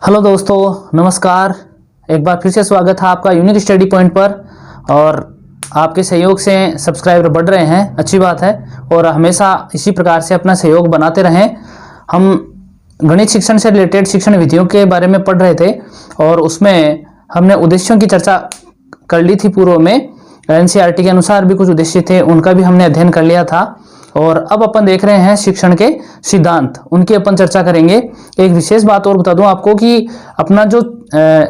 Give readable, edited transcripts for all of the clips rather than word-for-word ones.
Hello दोस्तों, नमस्कार। एक बार फिर से स्वागत है आपका यूनिक स्टडी पॉइंट पर। और आपके सहयोग से सब्सक्राइबर बढ़ रहे हैं, अच्छी बात है। और हमेशा इसी प्रकार से अपना सहयोग बनाते रहें। हम गणित शिक्षण से रिलेटेड शिक्षण विधियों के बारे में पढ़ रहे थे और उसमें हमने उद्देश्यों की चर्चा कर ली थी। पूर्व में एनसीईआरटी के अनुसार भी कुछ उद्देश्य थे, उनका भी हमने अध्ययन कर लिया था। और अब अपन देख रहे हैं शिक्षण के सिद्धांत, उनकी अपन चर्चा करेंगे। एक विशेष बात और बता दूं आपको कि अपना जो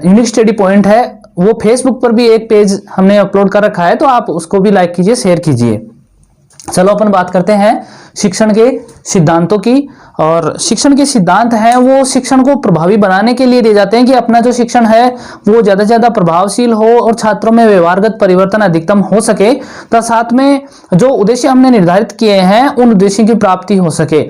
यूनिक स्टडी पॉइंट है वो फेसबुक पर भी एक पेज हमने अपलोड कर रखा है, तो आप उसको भी लाइक कीजिए, शेयर कीजिए। चलो अपन बात करते हैं शिक्षण के सिद्धांतों की। और शिक्षण के सिद्धांत हैं वो शिक्षण को प्रभावी बनाने के लिए दिए जाते हैं कि अपना जो शिक्षण है वो ज़्यादा से ज़्यादा प्रभावशील हो और छात्रों में व्यवहारगत परिवर्तन अधिकतम हो सके, तथा साथ में जो उद्देश्य हमने निर्धारित किए हैं उन उद्देश्यों की प्राप्ति हो सके।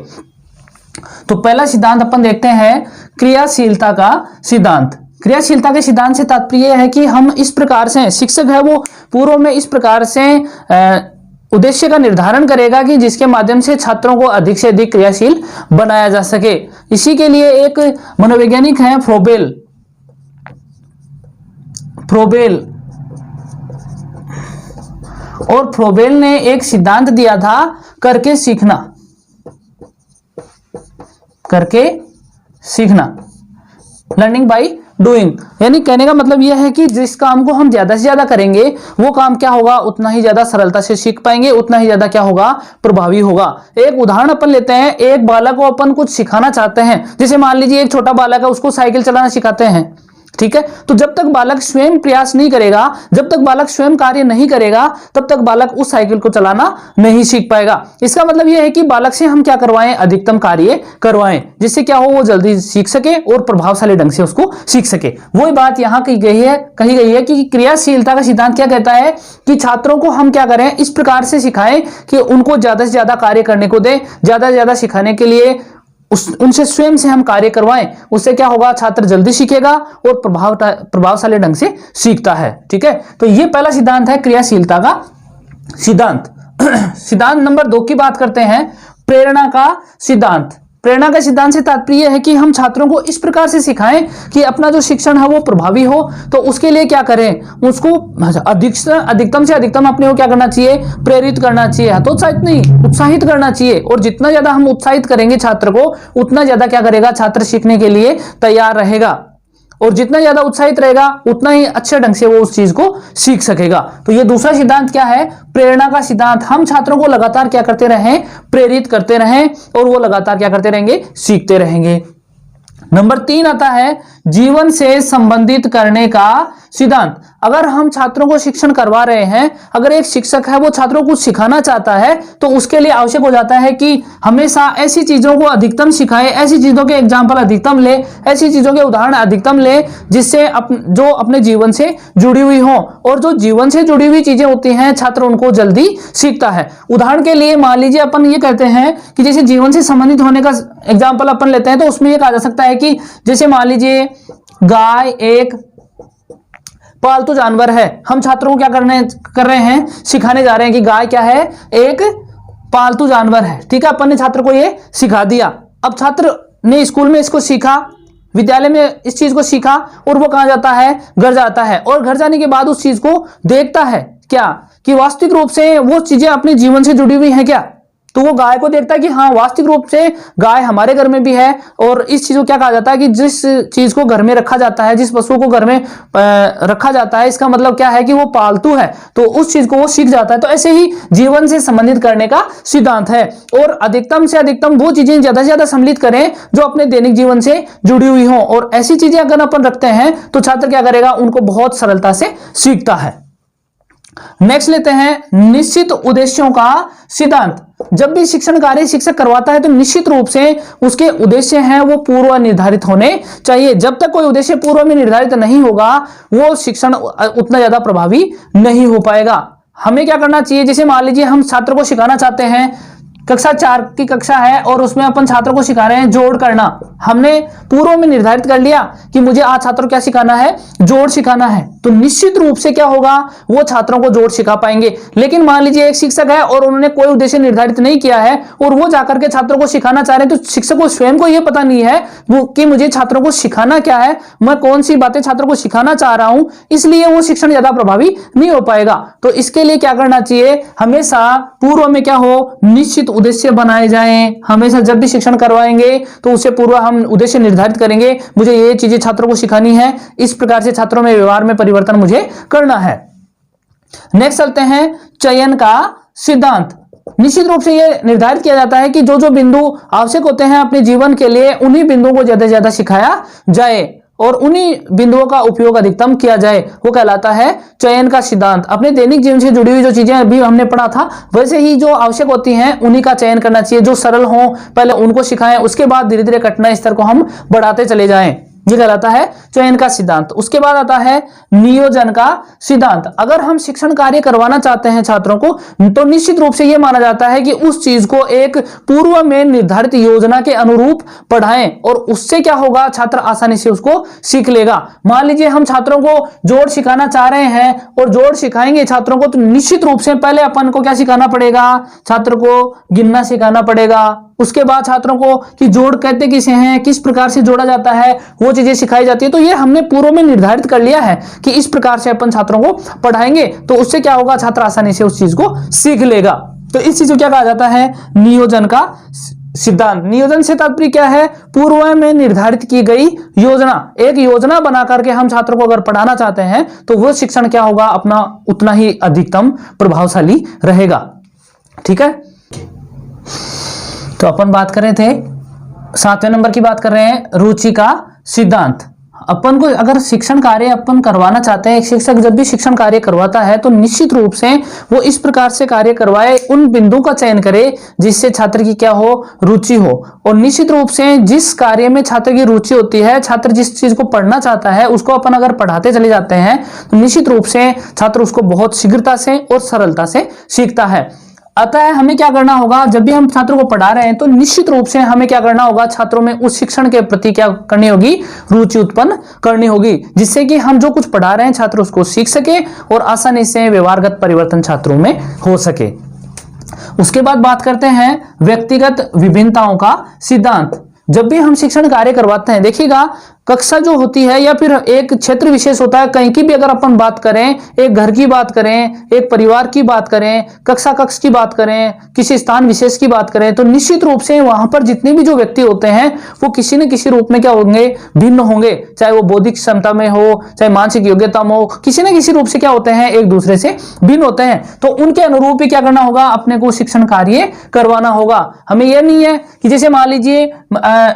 तो पहला सिद्धांत अपन देखते हैं क्रियाशीलता का सिद्धांत। क्रियाशीलता के सिद्धांत से तात्पर्य है कि हम इस प्रकार से, शिक्षक है वो पूर्व में इस प्रकार से उद्देश्य का निर्धारण करेगा कि जिसके माध्यम से छात्रों को अधिक से अधिक क्रियाशील बनाया जा सके। इसी के लिए एक मनोवैज्ञानिक हैं फ्रोबेल और फ्रोबेल ने एक सिद्धांत दिया था करके सीखना, लर्निंग बाय डूइंग। यानी कहने का मतलब यह है कि जिस काम को हम ज्यादा से ज्यादा करेंगे वो काम क्या होगा, उतना ही ज्यादा सरलता से सीख पाएंगे, उतना ही ज्यादा क्या होगा, प्रभावी होगा। एक उदाहरण अपन लेते हैं। एक बालक को अपन कुछ सिखाना चाहते हैं, जैसे मान लीजिए एक छोटा बालक है, उसको साइकिल चलाना सिखाते हैं, ठीक है। तो जब तक बालक स्वयं प्रयास नहीं करेगा, जब तक बालक स्वयं कार्य नहीं करेगा, तब तक बालक उस साइकिल को चलाना नहीं सीख पाएगा। इसका मतलब यह है कि बालक से हम क्या करवाएं, अधिकतम कार्य करवाएं, जिससे क्या हो, वो जल्दी सीख सके और प्रभावशाली ढंग से उसको सीख सके। वही बात यहाँ कही गई है कि क्रियाशीलता का सिद्धांत क्या कहता है कि छात्रों को हम क्या करें, इस प्रकार से सिखाएं कि उनको ज्यादा से ज्यादा कार्य करने को दें। ज्यादा से ज्यादा सिखाने के लिए उनसे स्वयं से हम कार्य करवाएं। उससे क्या होगा, छात्र जल्दी सीखेगा और प्रभावशाली ढंग से सीखता है, ठीक है। तो ये पहला सिद्धांत है क्रियाशीलता का सिद्धांत। सिद्धांत नंबर 2 की बात करते हैं, प्रेरणा का सिद्धांत। प्रेरणा का सिद्धांत से तात्पर्य है कि हम छात्रों को इस प्रकार से सिखाएं कि अपना जो शिक्षण है वो प्रभावी हो। तो उसके लिए क्या करें, उसको अधिकतम से अधिकतम अपने को क्या करना चाहिए, प्रेरित करना चाहिए, हतोत्साहित नहीं, उत्साहित करना चाहिए। और जितना ज्यादा हम उत्साहित करेंगे छात्र को, उतना ज्यादा क्या करेगा, छात्र सीखने के लिए तैयार रहेगा। और जितना ज्यादा उत्साहित रहेगा उतना ही अच्छे ढंग से वो उस चीज को सीख सकेगा। तो ये दूसरा सिद्धांत क्या है, प्रेरणा का सिद्धांत। हम छात्रों को लगातार क्या करते रहें, प्रेरित करते रहें और वो लगातार क्या करते रहेंगे, सीखते रहेंगे। नंबर 3 आता है जीवन से संबंधित करने का सिद्धांत। अगर हम छात्रों को शिक्षण करवा रहे हैं, अगर एक शिक्षक है वो छात्रों को सिखाना चाहता है, तो उसके लिए आवश्यक हो जाता है कि हमेशा ऐसी चीजों को अधिकतम सिखाए, ऐसी चीजों के एग्जाम्पल अधिकतम ले, ऐसी चीजों के उदाहरण अधिकतम ले जिससे जो अपने जीवन से जुड़ी हुई हो। और जो जीवन से जुड़ी हुई चीजें होती हैं छात्र उनको जल्दी सीखता है। उदाहरण के लिए मान लीजिए अपन ये कहते हैं कि जैसे जीवन से संबंधित होने का एग्जाम्पल अपन लेते हैं, तो उसमें ये कहा जा सकता है कि जैसे मान लीजिए गाय एक पालतू जानवर है। हम छात्रों को क्या कर रहे हैं, सिखाने जा रहे हैं कि गाय क्या है, एक पालतू जानवर है, ठीक है। अपन ने छात्र को ये सिखा दिया। अब छात्र ने स्कूल में इसको सीखा, विद्यालय में इस चीज को सीखा, और वो कहां जाता है, घर जाता है। और घर जाने के बाद उस चीज को देखता है क्या, कि वास्तविक रूप से वो चीजें अपने जीवन से जुड़ी हुई हैं क्या। तो वो गाय को देखता है कि हाँ, वास्तविक रूप से गाय हमारे घर में भी है। और इस चीज को क्या कहा जाता है कि जिस चीज को घर में रखा जाता है, जिस पशु को घर में रखा जाता है, इसका मतलब क्या है कि वो पालतू है, तो उस चीज को वो सीख जाता है। तो ऐसे ही जीवन से संबंधित करने का सिद्धांत है। और अधिकतम से अधिकतम वो चीजें ज्यादा से ज्यादा सम्मिलित करें जो अपने दैनिक जीवन से जुड़ी हुई हो। और ऐसी चीजें अगर अपन रखते हैं तो छात्र क्या करेगा, उनको बहुत सरलता से सीखता है। नेक्स्ट लेते हैं निश्चित उद्देश्यों का सिद्धांत। जब भी शिक्षण कार्य शिक्षक करवाता है तो निश्चित रूप से उसके उद्देश्य हैं वो पूर्व निर्धारित होने चाहिए। जब तक कोई उद्देश्य पूर्व में निर्धारित नहीं होगा वो शिक्षण उतना ज्यादा प्रभावी नहीं हो पाएगा। हमें क्या करना चाहिए, जैसे मान लीजिए हम छात्र को सिखाना चाहते हैं कक्षा 4 की कक्षा है और उसमें अपन छात्रों को सिखा रहे हैं जोड़ करना। हमने पूर्व में निर्धारित कर लिया कि मुझे आज छात्रों को क्या सिखाना है, जोड़ सिखाना है, तो निश्चित रूप से क्या होगा, वो छात्रों को जोड़ सिखा पाएंगे। लेकिन मान लीजिए एक शिक्षक है और उन्होंने कोई उद्देश्य निर्धारित नहीं किया है और वो जाकर के छात्रों को सिखाना चाह रहे हैं, तो शिक्षक को स्वयं को यह पता नहीं है वो कि मुझे छात्रों को सिखाना क्या है, मैं कौन सी बातें छात्रों को सिखाना चाह रहा हूं, इसलिए वो शिक्षण ज्यादा प्रभावी नहीं हो पाएगा। तो इसके लिए क्या करना चाहिए, हमेशा पूर्व में क्या हो, निश्चित उद्देश्य बनाए जाएं। हमेशा जब भी शिक्षण करवाएंगे तो उससे पूर्व हम उद्देश्य निर्धारित करेंगे, मुझे ये चीजें छात्रों को सिखानी है, इस प्रकार से छात्रों में व्यवहार में परिवर्तन मुझे करना है। नेक्स्ट चलते हैं चयन का सिद्धांत। निश्चित रूप से यह निर्धारित किया जाता है कि जो जो बिंदु आवश्यक होते हैं अपने जीवन के लिए, उन्हीं बिंदुओं को ज्यादा से ज्यादा सिखाया जाए और उन्हीं बिंदुओं का उपयोग अधिकतम किया जाए, वो कहलाता है चयन का सिद्धांत। अपने दैनिक जीवन से जुड़ी हुई जो चीजें अभी हमने पढ़ा था, वैसे ही जो आवश्यक होती हैं उन्हीं का चयन करना चाहिए। जो सरल हो पहले उनको सिखाएं, उसके बाद धीरे धीरे कठिनाई स्तर को हम बढ़ाते चले जाएं, ये कहलाता है चयन का सिद्धांत। उसके बाद आता है नियोजन का सिद्धांत। अगर हम शिक्षण कार्य करवाना चाहते हैं छात्रों को, तो निश्चित रूप से यह माना जाता है कि उस चीज को एक पूर्व में निर्धारित योजना के अनुरूप पढ़ाएं और उससे क्या होगा, छात्र आसानी से उसको सीख लेगा। मान लीजिए हम छात्रों को जोड़ सिखाना चाह रहे हैं और जोड़ सिखाएंगे छात्रों को, तो निश्चित रूप से पहले अपन को क्या सिखाना पड़ेगा, छात्र को गिनना सिखाना पड़ेगा। उसके बाद छात्रों को कि जोड़ कहते किसे हैं, किस प्रकार से जोड़ा जाता है, वो चीजें सिखाई जाती है। तो ये हमने पूर्व में निर्धारित कर लिया है कि इस प्रकार से अपन छात्रों को पढ़ाएंगे, तो उससे क्या होगा, छात्र आसानी से उस चीज को सीख लेगा। तो इस चीज को क्या कहा जाता है, नियोजन का सिद्धांत। नियोजन से तात्पर्य क्या है, पूर्व में निर्धारित की गई योजना। एक योजना बना करके हम छात्रों को अगर पढ़ाना चाहते हैं तो वो शिक्षण क्या होगा, अपना उतना ही अधिकतम प्रभावशाली रहेगा। ठीक है, तो अपन बात कर रहे थे 7वें नंबर की बात कर रहे हैं, रुचि का सिद्धांत। अपन को अगर शिक्षण कार्य अपन करवाना चाहते हैं, एक शिक्षक जब भी शिक्षण कार्य करवाता है तो निश्चित रूप से वो इस प्रकार से कार्य करवाए, उन बिंदुओं का चयन करे जिससे छात्र की क्या हो, रुचि हो। और निश्चित रूप से जिस कार्य में छात्र की रुचि होती है, छात्र जिस चीज को पढ़ना चाहता है उसको अपन अगर पढ़ाते चले जाते हैं तो निश्चित रूप से छात्र उसको बहुत शीघ्रता से और सरलता से सीखता है। अतः हमें क्या करना होगा, जब भी हम छात्रों को पढ़ा रहे हैं तो निश्चित रूप से हमें क्या करना होगा, छात्रों में उस शिक्षण के प्रति क्या करनी होगी, रुचि उत्पन्न करनी होगी, जिससे कि हम जो कुछ पढ़ा रहे हैं छात्र उसको सीख सके और आसानी से व्यवहारगत परिवर्तन छात्रों में हो सके। उसके बाद बात करते हैं व्यक्तिगत विभिन्नताओं का सिद्धांत। जब भी हम शिक्षण कार्य करवाते हैं, देखिएगा कक्षा जो होती है या फिर एक क्षेत्र विशेष होता है, कहीं की भी अगर अपन बात करें, एक घर की बात करें, एक परिवार की बात करें, कक्षा कक्ष की बात करें, किसी स्थान विशेष की बात करें, तो निश्चित रूप से वहां पर जितने भी जो व्यक्ति होते हैं वो किसी न किसी रूप में क्या होंगे, भिन्न होंगे। चाहे वो बौद्धिक क्षमता में हो, चाहे मानसिक योग्यता में हो, किसी न किसी रूप से क्या होते हैं, एक दूसरे से भिन्न होते हैं। तो उनके अनुरूप ही क्या करना होगा, अपने को शिक्षण कार्य करवाना होगा। हमें यह नहीं है कि जैसे मान लीजिए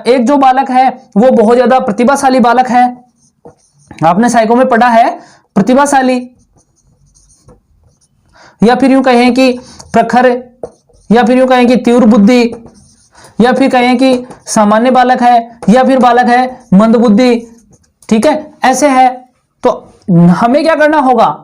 एक जो बालक है वो बहुत ज्यादा प्रतिभाशाली बालक है, आपने साइको में पढ़ा है प्रतिभाशाली, या फिर यूं कहें कि प्रखर, या फिर यूं कहें कि तीव्र बुद्धि, या फिर कहें कि सामान्य बालक है, या फिर बालक है मंदबुद्धि। ठीक है, ऐसे है। तो हमें क्या करना होगा,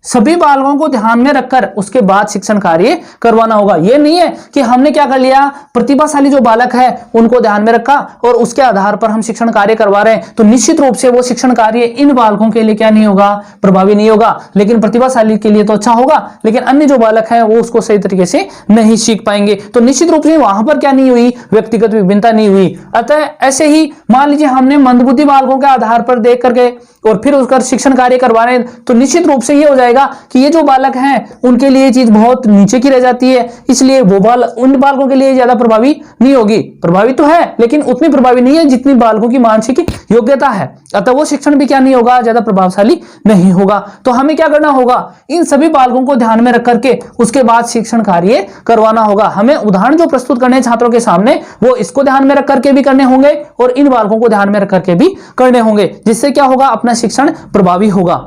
सभी बालकों को ध्यान में रखकर उसके बाद शिक्षण कार्य करवाना होगा। यह नहीं है कि हमने क्या कर लिया, प्रतिभाशाली जो बालक है उनको ध्यान में रखा और उसके आधार पर हम शिक्षण कार्य करवा रहे हैं, तो निश्चित रूप से वो शिक्षण कार्य इन बालकों के लिए क्या नहीं होगा, प्रभावी नहीं होगा। लेकिन प्रतिभाशाली के लिए तो अच्छा होगा, लेकिन अन्य जो बालक है वो उसको सही तरीके से नहीं सीख पाएंगे। तो निश्चित रूप से वहां पर क्या नहीं हुई, व्यक्तिगत विभिन्नता नहीं हुई। अतः ऐसे ही मान लीजिए हमने मंदबुद्धि बालकों के आधार पर देख करके और फिर उसका शिक्षण कार्य करवा रहे हैं, तो निश्चित रूप से ये हो जाएगा कि ये जो बालक हैं उनके लिए चीज बहुत नीचे की रह जाती है, इसलिए वो उन बालकों के लिए ज्यादा प्रभावी नहीं होगी। प्रभावी तो है लेकिन उतनी प्रभावी नहीं है जितनी बालकों की मानसिक योग्यता है। अतः वो शिक्षण भी क्या नहीं होगा, ज्यादा प्रभावशाली नहीं होगा। तो हमें क्या करना होगा, इन सभी बालकों को ध्यान में रख करके उसके बाद शिक्षण कार्य करवाना होगा। हमें उदाहरण जो प्रस्तुत करने हैं छात्रों के सामने, वो इसको ध्यान में रख करके भी करने होंगे और इन बालकों को ध्यान में रख करके भी करने होंगे, जिससे क्या होगा, अपना शिक्षण प्रभावी होगा।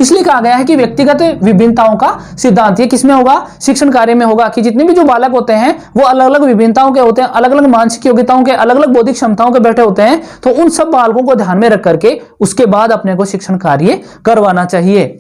इसलिए कहा गया है कि व्यक्तिगत विभिन्नताओं का सिद्धांत ये किसमें होगा, शिक्षण कार्य में होगा, कि जितने भी जो बालक होते हैं वो अलग अलग विभिन्नताओं के होते हैं, अलग अलग मानसिक योग्यताओं के, अलग अलग बौद्धिक क्षमताओं के बैठे होते हैं। तो उन सब बालकों को ध्यान में रख करके उसके बाद अपने को शिक्षण कार्य करवाना चाहिए।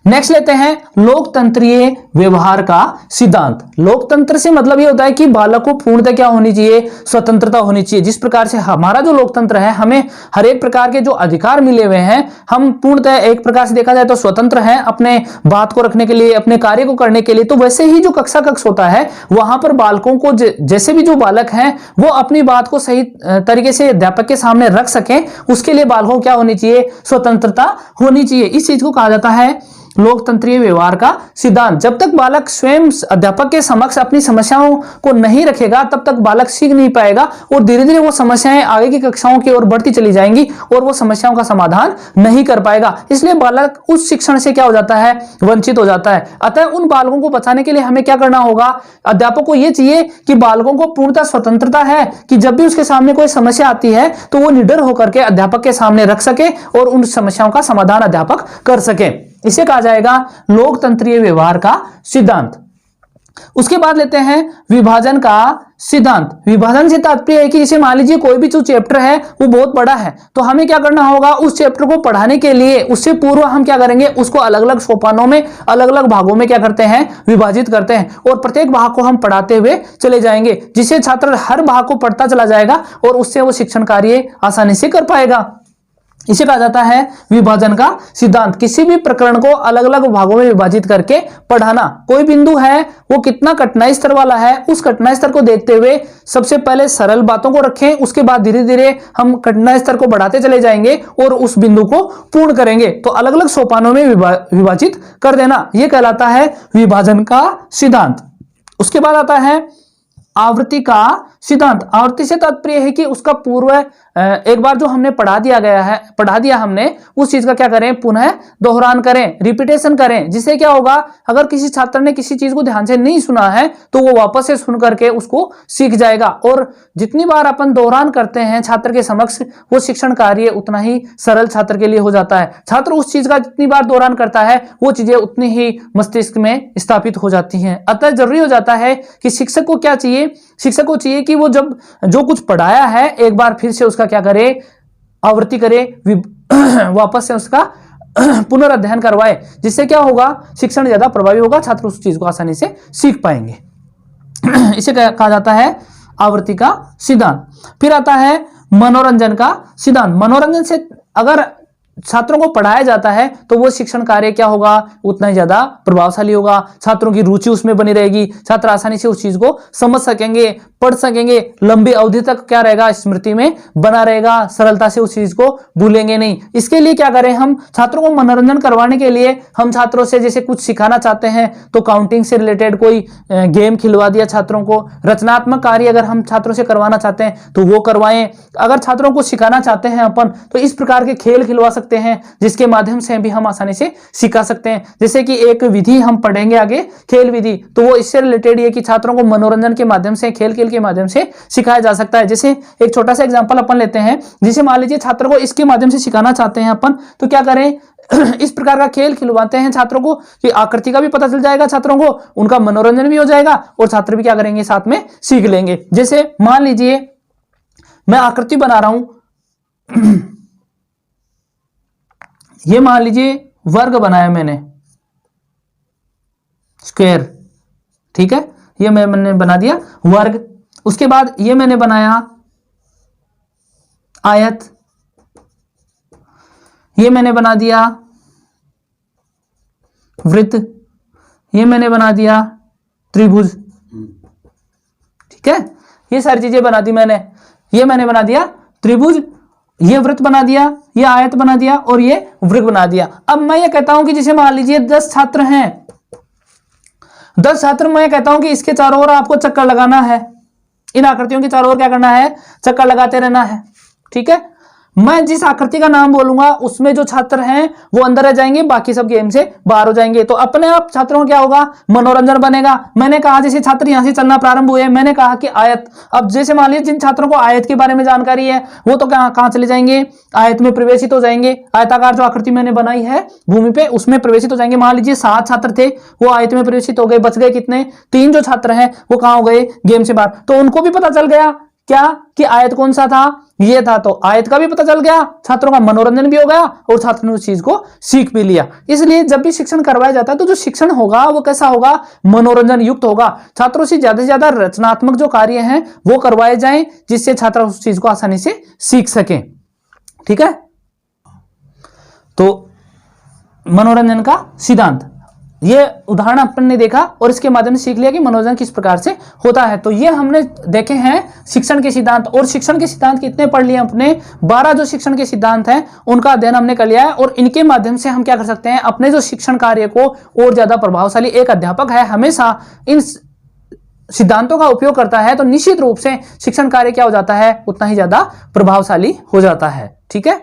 नेक्स्ट लेते हैं लोकतंत्रीय व्यवहार का सिद्धांत। लोकतंत्र से मतलब ये होता है कि बालक को पूर्णतः क्या होनी चाहिए, स्वतंत्रता होनी चाहिए। जिस प्रकार से हमारा जो लोकतंत्र है, हमें हर एक प्रकार के जो अधिकार मिले हुए हैं, हम पूर्णतः एक प्रकार से देखा जाए तो स्वतंत्र हैं अपने बात को रखने के लिए, अपने कार्य को करने के लिए। तो वैसे ही जो कक्षा कक्ष होता है, वहां पर बालकों को जैसे भी जो बालक हैं वो अपनी बात को सही तरीके से अध्यापक के सामने रख सकें, उसके लिए बालकों को क्या होनी चाहिए, स्वतंत्रता होनी चाहिए। इस चीज को कहा जाता है लोकतंत्रीय व्यवहार का सिद्धांत। जब तक बालक स्वयं अध्यापक के समक्ष अपनी समस्याओं को नहीं रखेगा, तब तक बालक सीख नहीं पाएगा और धीरे धीरे वो समस्याएं आगे की कक्षाओं की ओर बढ़ती चली जाएंगी और वो समस्याओं का समाधान नहीं कर पाएगा। इसलिए बालक उस शिक्षण से क्या हो जाता है, वंचित हो जाता है। अतः उन बालकों को बचाने के लिए हमें क्या करना होगा, अध्यापक को यह चाहिए कि बालकों को पूर्णतः स्वतंत्रता है कि जब भी उसके सामने कोई समस्या आती है तो वो निडर होकर के अध्यापक के सामने रख सके और उन समस्याओं का समाधान अध्यापक कर सके। इसे कहा जाएगा लोकतंत्रीय व्यवहार का सिद्धांत। उसके बाद लेते हैं विभाजन का सिद्धांत। विभाजन से तात्पर्य है कि जैसे मान लीजिए कोई भी जो चैप्टर है वो बहुत बड़ा है, तो हमें क्या करना होगा, उस चैप्टर को पढ़ाने के लिए उससे पूर्व हम क्या करेंगे, उसको अलग अलग सोपानों में, अलग अलग भागों में क्या करते हैं, विभाजित करते हैं और प्रत्येक भाग को हम पढ़ाते हुए चले जाएंगे, जिससे छात्र हर भाग को पढ़ता चला जाएगा और उससे वो शिक्षण कार्य आसानी से कर पाएगा। इसे कहा जाता है विभाजन का सिद्धांत। किसी भी प्रकरण को अलग अलग भागों में विभाजित करके पढ़ाना। कोई बिंदु है वो कितना कठिनाई स्तर वाला है, उस कठिनाई स्तर को देखते हुए सबसे पहले सरल बातों को रखें, उसके बाद धीरे धीरे हम कठिनाई स्तर को बढ़ाते चले जाएंगे और उस बिंदु को पूर्ण करेंगे। तो अलग अलग सोपानों में विभाजित कर देना, यह कहलाता है विभाजन का सिद्धांत। उसके बाद आता है आवृत्ति का सिद्धांत। आवृत्ति से तात्पर्य है कि उसका पूर्व एक बार जो हमने पढ़ा दिया हमने, उस चीज का क्या करें, पुनः दोहरान करें, रिपीटेशन करें। जिससे क्या होगा, अगर किसी छात्र ने किसी चीज को ध्यान से नहीं सुना है तो वो वापस से सुन करके उसको सीख जाएगा। और जितनी बार अपन दोहरान करते हैं छात्र के समक्ष, वो शिक्षण कार्य उतना ही सरल छात्र के लिए हो जाता है। छात्र उस चीज का जितनी बार दोहरान करता है, वो चीजें उतनी ही मस्तिष्क में स्थापित हो जाती हैं। अतः जरूरी हो जाता है कि शिक्षक को क्या चाहिए, शिक्षक को चाहिए कि वो जब जो कुछ पढ़ाया है एक बार फिर से उसका क्या करे, आवृत्ति करे, वापस से उसका पुनर्अध्ययन करवाए। जिससे क्या होगा, शिक्षण ज्यादा प्रभावी होगा, छात्र उस चीज को आसानी से सीख पाएंगे। इसे कहा जाता है आवृत्ति का सिद्धांत। फिर आता है मनोरंजन का सिद्धांत। मनोरंजन से अगर छात्रों को पढ़ाया जाता है तो वो शिक्षण कार्य क्या होगा, उतना ही ज्यादा प्रभावशाली होगा। छात्रों की रुचि उसमें बनी रहेगी, छात्र आसानी से उस चीज को समझ सकेंगे, पढ़ सकेंगे, लंबी अवधि तक क्या रहेगा, स्मृति में बना रहेगा, सरलता से उस चीज को भूलेंगे नहीं। इसके लिए क्या करें, हम छात्रों को मनोरंजन करवाने के लिए हम छात्रों से जैसे कुछ सिखाना चाहते हैं तो काउंटिंग से रिलेटेड कोई गेम खिलवा दिया छात्रों को। रचनात्मक कार्य अगर हम छात्रों से करवाना चाहते हैं तो वो करवाएं। अगर छात्रों को सिखाना चाहते हैं अपन तो इस प्रकार के खेल खिलवा सकते हैं, जिसके माध्यम से भी हम आसानी से सिखा सकते हैं। जैसे कि एक विधि हम पढ़ेंगे आगे, खेल विधि, तो वो इससे रिलेटेड है कि छात्रों को मनोरंजन के माध्यम से, खेल खेल के माध्यम से सिखाया जा सकता है। जैसे एक छोटा सा एग्जांपल अपन लेते हैं, जिसे मान लीजिए छात्र को इसके माध्यम से सिखाना चाहते हैं अपन, तो क्या करें, इस प्रकार का खेल खिलवाते हैं छात्रों को कि आकृति का भी पता चल जाएगा छात्रों को, उनका मनोरंजन भी हो जाएगा और छात्र भी क्या करेंगे, साथ में सीख लेंगे। जैसे मान लीजिए मैं आकृति बना रहा हूं, ये मान लीजिए वर्ग बनाया मैंने, स्क्वायर, ठीक है, ये मैंने बना दिया वर्ग। उसके बाद ये मैंने बनाया आयत, ये मैंने बना दिया वृत्त, ये मैंने बना दिया त्रिभुज, ठीक है, ये सारी चीजें बना दी मैंने। ये मैंने बना दिया त्रिभुज, ये वृत्त बना दिया, ये आयत बना दिया और ये वृत्त बना दिया। अब मैं ये कहता हूं कि जैसे मान लीजिए 10 छात्र हैं, 10 छात्र, मैं कहता हूं कि इसके चारों ओर आपको चक्कर लगाना है, इन आकृतियों के चारों ओर क्या करना है, चक्कर लगाते रहना है, ठीक है। मैं जिस आकृति का नाम बोलूंगा उसमें जो छात्र हैं वो अंदर रह जाएंगे, बाकी सब गेम से बाहर हो जाएंगे। तो अपने आप छात्रों को क्या होगा, मनोरंजन बनेगा। मैंने कहा जैसे छात्र यहां से चलना प्रारंभ हुए, मैंने कहा कि आयत, अब जैसे मान लीजिए जिन छात्रों को आयत के बारे में जानकारी है वो तो कहां चले जाएंगे, आयत में प्रवेशित हो जाएंगे। आयताकार जो आकृति मैंने बनाई है भूमि पे, उसमें प्रवेशित हो जाएंगे। मान लीजिए 7 छात्र थे, वो आयत में प्रवेशित हो गए, बच गए कितने, 3 जो छात्र हैं वो कहां हो गए, गेम से बाहर। तो उनको भी पता चल गया क्या कि आयत कौन सा था, ये था, तो आयत का भी पता चल गया, छात्रों का मनोरंजन भी हो गया और छात्रों ने उस चीज को सीख भी लिया। इसलिए जब भी शिक्षण करवाया जाता है तो जो शिक्षण होगा वो कैसा होगा, मनोरंजन युक्त होगा। छात्रों से ज्यादा रचनात्मक जो कार्य हैं वो करवाए जाएं जिससे छात्र उस चीज को आसानी से सीख सकें। ठीक है, तो मनोरंजन का सिद्धांत, ये उदाहरण अपन ने देखा और इसके माध्यम से सीख लिया कि मनोरंजन किस प्रकार से होता है। तो ये हमने देखे हैं शिक्षण के सिद्धांत, और शिक्षण के सिद्धांत कितने पढ़ लिए अपने, 12 जो शिक्षण के सिद्धांत हैं उनका अध्ययन हमने कर लिया है। और इनके माध्यम से हम क्या कर सकते हैं, अपने जो शिक्षण कार्य को और ज्यादा प्रभावशाली, एक अध्यापक है हमेशा इन सिद्धांतों का उपयोग करता है तो निश्चित रूप से शिक्षण कार्य क्या हो जाता है, उतना ही ज्यादा प्रभावशाली हो जाता है। ठीक है।